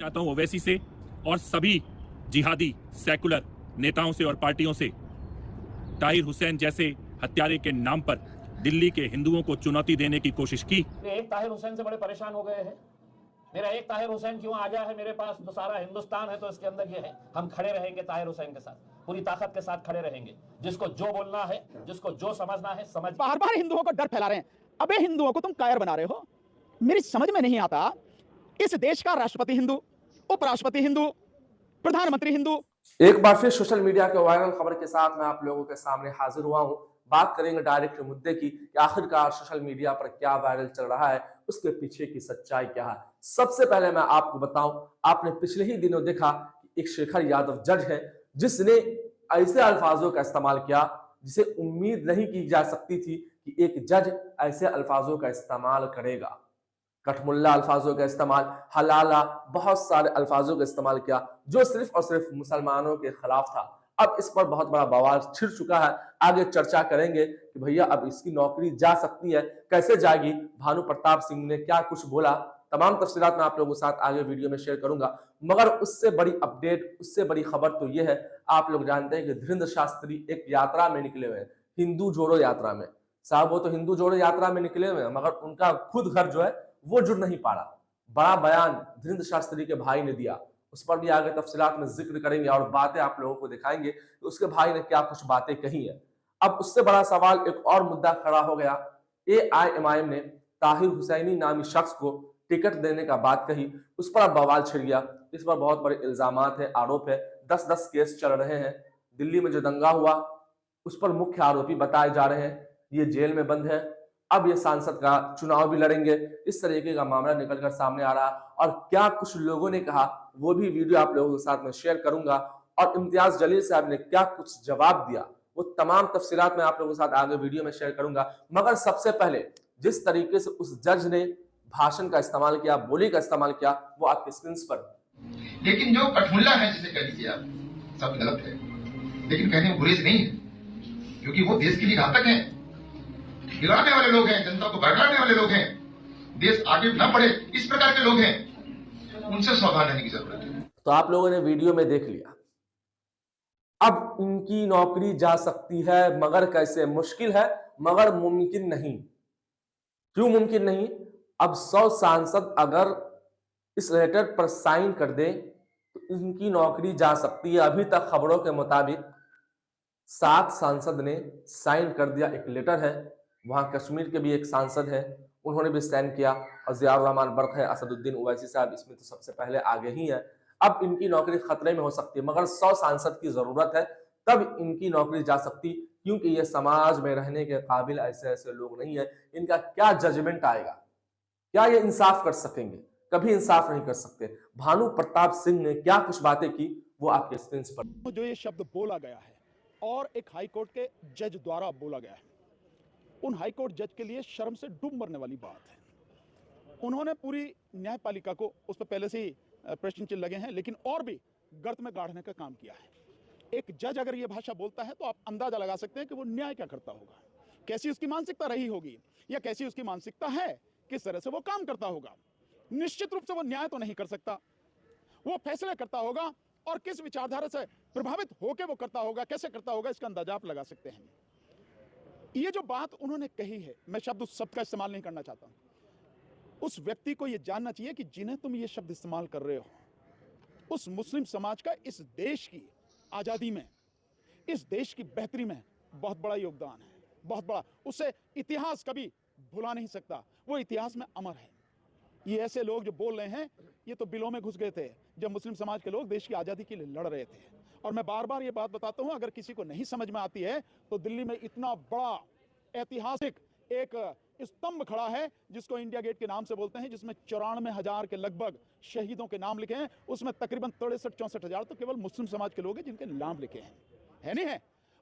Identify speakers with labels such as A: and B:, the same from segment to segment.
A: चाहता हूं ओवैसी से और सभी जिहादी सेकुलर नेताओं से और पार्टियों से ताहिर हुसैन जैसे हत्यारे के नाम पर दिल्ली के हिंदुओं को चुनौती देने की कोशिश की।
B: एक ताहिर हुसैन से बड़े परेशान हो गए हैं। मेरा एक ताहिर हुसैन क्यों आ गया है मेरे पास, तो सारा हिंदुस्तान है, तो इसके अंदर ये है, हम खड़े रहेंगे ताहिर हुसैन के साथ, पूरी ताकत के साथ खड़े रहेंगे। जिसको जो बोलना है, जिसको जो समझना है समझ।
C: बार बार हिंदुओं को डर फैला रहे हैं। अबे हिंदुओं को तुम कायर बना रहे हो। मेरी समझ में नहीं आता, इस देश का राष्ट्रपति हिंदू, उपराष्ट्रपति हिंदू, प्रधानमंत्री हिंदू।
D: एक बार फिर सोशल मीडिया के वायरल खबर के साथ मैं आप लोगों के सामने हाजिर हुआ हूं। बात करेंगे डायरेक्ट मुद्दे की कि आखिरकार सोशल मीडिया पर क्या वायरल चल रहा है, उसके पीछे की सच्चाई क्या है। सबसे पहले मैं आपको बताऊं, आपने पिछले ही दिनों देखा कि एक शेखर यादव जज है जिसने ऐसे अल्फाजों का इस्तेमाल किया जिसे उम्मीद नहीं की जा सकती थी कि एक जज ऐसे अल्फाजों का इस्तेमाल करेगा। कठमुल्ला अल्फाजों का इस्तेमाल, हलाला, बहुत सारे अल्फाजों का इस्तेमाल किया जो सिर्फ और सिर्फ मुसलमानों के खिलाफ था। अब इस पर बहुत बड़ा बवाल छिड़ चुका है। आगे चर्चा करेंगे कि भैया अब इसकी नौकरी जा सकती है, कैसे जाएगी, भानु प्रताप सिंह ने क्या कुछ बोला, तमाम तफसीलात मैं आप लोगों के साथ आगे वीडियो में शेयर करूंगा। मगर उससे बड़ी अपडेट, उससे बड़ी खबर तो यह है, आप लोग जानते हैं कि धीरेन्द्र शास्त्री एक यात्रा में निकले हुए हैं, हिंदू जोड़ो यात्रा में। साहब वो तो हिंदू जोड़ो यात्रा में निकले हुए हैं, मगर उनका खुद घर जो है वो जुड़ नहीं पा रहा। बड़ा बयान धीरेन्द्र शास्त्री के भाई ने दिया, उस पर भी आगे तफसीलात में जिक्र करेंगे और बातें आप लोगों को दिखाएंगे कि उसके भाई ने क्या कुछ बातें कही है। अब उससे बड़ा सवाल एक और मुद्दा खड़ा हो गया। एआईएमआईएम ने ताहिर हुसैनी नामी शख्स को टिकट देने का बात कही, उस पर अब बवाल छिड़ गया। इस पर बहुत बड़े इल्जामात है, आरोप है, 10-10 केस चल रहे हैं। दिल्ली में जो दंगा हुआ उस पर मुख्य आरोपी बताए जा रहे हैं, ये जेल में बंद है। अब ये सांसद का चुनाव भी लड़ेंगे, इस तरीके का मामला निकलकर सामने आ रहा। और क्या कुछ लोगों ने कहा वो भी वीडियो आप लोगों के साथ में शेयर करूंगा। और इम्तियाज जलील साहब ने क्या कुछ जवाब दिया, वो तमाम तफसीलात मैं आप लोगों के साथ आगे वीडियो में शेयर करूंगा। मगर सबसे पहले जिस तरीके से उस जज ने भाषण का इस्तेमाल किया, बोली का इस्तेमाल किया, वो आपके स्क्रीन पर।
E: लेकिन जो कठमुल्ला है जिसे कह लीजिए आप, सब गलत है, लेकिन कहने में बुरे से नहीं है, क्योंकि वो देश के लिए घातक है, गिराने वाले लोग हैं, जनता को भड़काने वाले लोग हैं, देश आगे न बढ़े इस प्रकार के लोग हैं, उनसे सावधान रहने की जरूरत है।
D: तो आप लोगों ने वीडियो में देख लिया। अब इनकी नौकरी जा सकती है, मगर कैसे? मुश्किल है मगर मुमकिन नहीं। क्यों मुमकिन नहीं? अब 100 सांसद अगर इस लेटर पर साइन कर दे तो इनकी नौकरी जा सकती है। अभी तक खबरों के मुताबिक 7 सांसद ने साइन कर दिया। एक लेटर है, वहां कश्मीर के भी एक सांसद है, उन्होंने भी साइन किया, और जियाउर रहमान बर्क है, असदुद्दीन ओवैसी साहब इसमें तो सबसे पहले आगे ही है। अब इनकी नौकरी खतरे में हो सकती है, मगर 100 सांसद की जरूरत है, तब इनकी नौकरी जा सकती, क्योंकि ये समाज में रहने के काबिल ऐसे ऐसे लोग नहीं है। इनका क्या जजमेंट आएगा, क्या ये इंसाफ कर सकेंगे? कभी इंसाफ नहीं कर सकते। भानु प्रताप सिंह ने क्या कुछ बातें की, वो आपके स्क्रीन पर।
C: जो ये शब्द बोला गया है और एक हाईकोर्ट के जज द्वारा बोला गया है, उन हाईकोर्ट जज के लिए शर्म से डूब मरने वाली बात है। उन्होंने पूरी न्यायपालिका को, उस पर पहले से ही प्रश्न चिन्ह लगे हैं, लेकिन और भी गर्त में गाड़ने का काम किया है। एक जज अगर ये भाषा बोलता है तो आप अंदाजा लगा सकते हैं कि वो न्याय क्या करता होगा, कैसी उसकी मानसिकता रही होगी, या कैसी उसकी मानसिकता है, किस तरह से वो काम करता होगा। निश्चित रूप से वो न्याय तो नहीं कर सकता, वो फैसले करता होगा, और किस विचारधारा से प्रभावित होकर वो करता होगा, कैसे करता होगा, इसका अंदाजा आप लगा सकते हैं। ये जो बात उन्होंने कही है, मैं शब्द उस शब्द का इस्तेमाल नहीं करना चाहता, उस व्यक्ति को यह जानना चाहिए कि जिन्हें तुम ये शब्द इस्तेमाल कर रहे हो, उस मुस्लिम समाज का इस देश की आजादी में, इस देश की बेहतरी में बहुत बड़ा योगदान है, बहुत बड़ा। उसे इतिहास कभी भुला नहीं सकता, वो इतिहास में अमर है। ये ऐसे लोग जो बोल रहे हैं, ये तो बिलों में घुस गए थे जब मुस्लिम समाज के लोग देश की आजादी के लिए लड़ रहे थे। और मैं बार बार ये बात बताता हूं, अगर किसी को नहीं समझ में आती है तो दिल्ली में इतना बड़ा ऐतिहासिक एक स्तंभ खड़ा है जिसको इंडिया गेट के नाम से बोलते हैं, जिसमें 94,000 के लगभग शहीदों के नाम लिखे हैं। उसमें तकरीबन 63-64,000 तो केवल मुस्लिम समाज के लोग हैं जिनके नाम लिखे हैं, है नहीं है?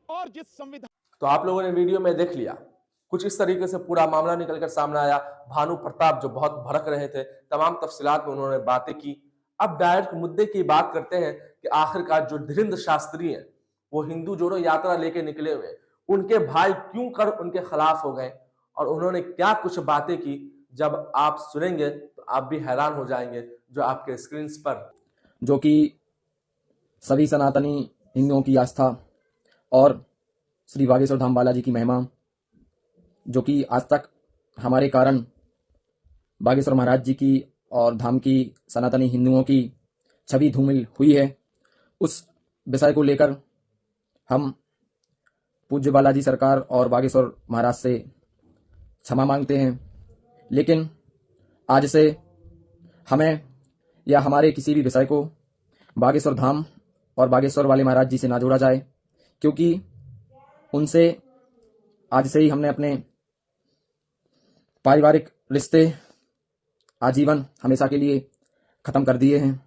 C: और जिस संविधान,
D: तो आप लोगों ने वीडियो में देख लिया, कुछ इस तरीके से पूरा मामला निकलकर सामने आया। भानु प्रताप जो बहुत भड़क रहे थे, तमाम तफसीलात में उन्होंने बातें की। अब डायरेक्ट मुद्दे की बात करते हैं कि आखिरकार जो धीरेन्द्र शास्त्री हैं, वो हिंदू जोड़ो यात्रा लेके निकले हुए, उनके भाई क्यों कर उनके खिलाफ हो गए, और उन्होंने क्या कुछ बातें की। जब आप सुनेंगे तो आप भी हैरान हो जाएंगे। जो आपके स्क्रीन पर,
F: जो कि सभी सनातनी हिंदुओं की आस्था और श्री बागेश्वर धाम बालाजी की महिमा, जो कि आज तक हमारे कारण बागेश्वर महाराज जी की और धाम की सनातनी हिंदुओं की छवि धूमिल हुई है, उस विषय को लेकर हम पूज्य बालाजी सरकार और बागेश्वर महाराज से क्षमा मांगते हैं। लेकिन आज से हमें या हमारे किसी भी विषय को बागेश्वर धाम और बागेश्वर वाले महाराज जी से ना जोड़ा जाए, क्योंकि उनसे आज से ही हमने अपने पारिवारिक रिश्ते आजीवन हमेशा के लिए ख़त्म कर दिए हैं।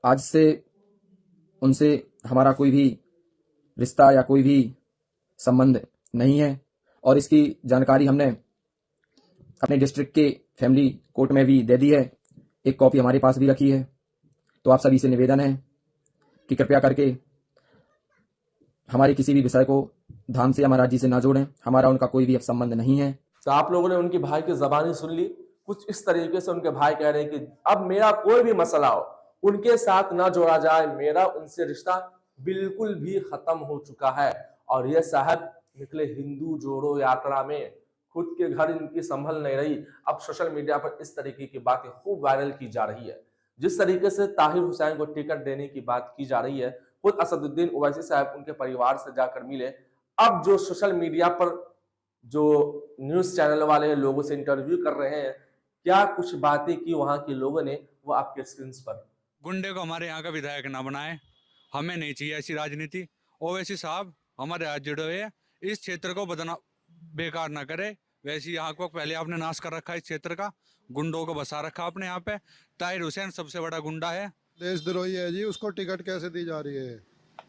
F: आज से उनसे हमारा कोई भी रिश्ता या कोई भी संबंध नहीं है और इसकी जानकारी हमने अपने डिस्ट्रिक्ट के फैमिली कोर्ट में भी दे दी है। एक कॉपी हमारे पास भी रखी है। तो आप सभी से निवेदन है कि कृपया करके हमारे किसी भी विषय को धाम से या महाराज जी से ना जोड़ें। हमारा उनका कोई भी संबंध नहीं है।
D: तो आप लोगों ने उनके भाई की ज़बानी सुन ली। कुछ इस तरीके से उनके भाई कह रहे हैं कि अब मेरा कोई भी मसला हो उनके साथ ना जोड़ा जाए, मेरा उनसे रिश्ता बिल्कुल भी खत्म हो चुका है। और ये साहब निकले हिंदू जोड़ो यात्रा में, खुद के घर इनकी संभल नहीं रही। अब सोशल मीडिया पर इस तरीके की बातें खूब वायरल की जा रही है। जिस तरीके से ताहिर हुसैन को टिकट देने की बात की जा रही है, खुद असदुद्दीन ओवैसी साहब उनके परिवार से जाकर मिले। अब जो सोशल मीडिया पर जो न्यूज चैनल वाले लोगों से इंटरव्यू कर रहे हैं, क्या कुछ बातें की वहां के लोगों ने, वो आपके स्क्रीन पर।
G: गुंडे को हमारे यहाँ का विधायक ना बनाए, हमें नहीं चाहिए ऐसी राजनीति। ओवैसी साहब हमारे हाथ जुड़े हुए हैं, इस क्षेत्र को बदना बेकार ना करे। वैसे यहाँ को पहले आपने नाश कर रखा है, इस क्षेत्र का गुंडों को बसा रखा आपने यहाँ पे। ताहिर हुसैन सबसे बड़ा गुंडा है,
H: देशद्रोही है जी। उसको टिकट कैसे दी जा रही है?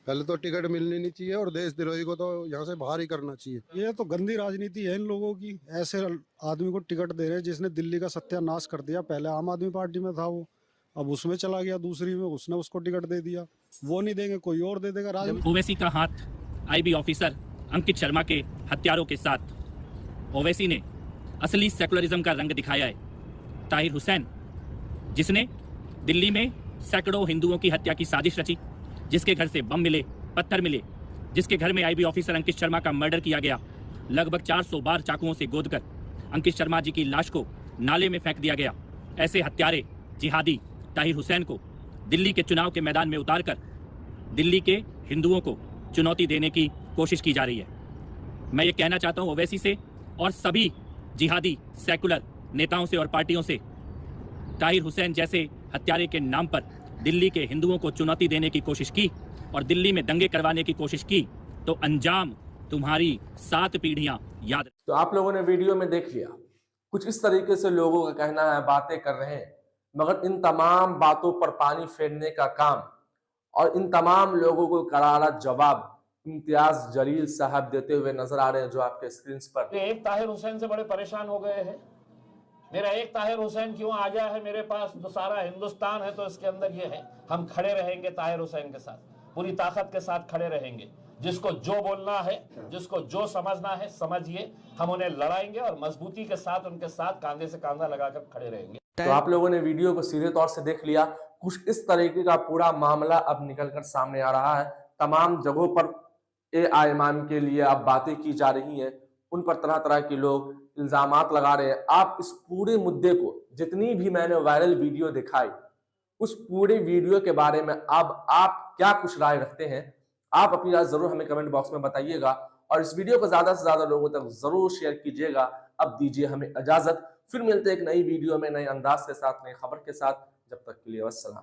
H: पहले तो टिकट मिलनी नहीं चाहिए और देशद्रोही को तो यहाँ से बाहर ही करना चाहिए।
I: ये तो गंदी राजनीति है इन लोगों की। ऐसे आदमी को टिकट दे रहे हैं जिसने दिल्ली का सत्यानाश कर दिया। पहले आम आदमी पार्टी में था वो, अब उसमें चला गया दूसरी में, उसने उसको टिकट दे दिया। वो नहीं देंगे कोई और दे देगा।
A: ओवैसी का हाथ आईबी ऑफिसर अंकित शर्मा के हत्यारों के साथ। ओवैसी ने असली सेकुलरिज्म का रंग दिखाया है। ताहिर हुसैन जिसने दिल्ली में सैकड़ों हिंदुओं की हत्या की साजिश रची, जिसके घर से बम मिले, पत्थर मिले, जिसके घर में आईबी ऑफिसर अंकित शर्मा का मर्डर किया गया, लगभग 400 बार चाकुओं से गोदकर अंकित शर्मा जी की लाश को नाले में फेंक दिया गया। ऐसे हत्यारे जिहादी ताहिर हुसैन को दिल्ली के चुनाव के मैदान में उतारकर दिल्ली के हिंदुओं को चुनौती देने की कोशिश की जा रही है। मैं ये कहना चाहता हूँ ओवैसी से और सभी जिहादी सेकुलर नेताओं से और पार्टियों से, ताहिर हुसैन जैसे हत्यारे के नाम पर दिल्ली के हिंदुओं को चुनौती देने की कोशिश की और दिल्ली में दंगे करवाने की कोशिश की तो अंजाम तुम्हारी 7 पीढ़ियां याद।
D: तो आप लोगों ने वीडियो में देख लिया, कुछ इस तरीके से लोगों का कहना है, बातें कर रहे हैं, मगर इन तमाम बातों पर पानी फेरने का काम और इन तमाम लोगों को करारा जवाब इम्तियाज जलील साहब देते हुए नजर आ रहे हैं, जो आपके स्क्रीन पर।
B: एक ताहिर हुसैन से बड़े परेशान हो गए हैं। मेरा एक ताहिर हुसैन क्यों आ गया है मेरे पास, तो सारा हिंदुस्तान है, तो इसके अंदर ये है, हम खड़े रहेंगे ताहिर हुसैन के साथ, पूरी ताकत के साथ खड़े रहेंगे। जिसको जो बोलना है, जिसको जो समझना है समझिए, हम उन्हें लड़ाएंगे और मजबूती के साथ उनके साथ कांधे से कांधा लगाकर खड़े रहेंगे।
D: तो आप लोगों ने वीडियो को सीधे तौर से देख लिया। कुछ इस तरीके का पूरा मामला अब निकलकर सामने आ रहा है। तमाम जगहों पर इमाम के लिए अब बातें की जा रही हैं, उन पर तरह तरह के लोग इल्जामात लगा रहे हैं। आप इस पूरे मुद्दे को, जितनी भी मैंने वायरल वीडियो दिखाई, उस पूरे वीडियो के बारे में अब आप क्या कुछ राय रखते हैं, आप अपनी राय जरूर हमें कमेंट बॉक्स में बताइएगा और इस वीडियो को ज्यादा से ज्यादा लोगों तक जरूर शेयर कीजिएगा। अब दीजिए हमें इजाजत, फिर मिलते हैं एक नई वीडियो में नए अंदाज के साथ, नई खबर के साथ। जब तक के लिए वस्सलाम।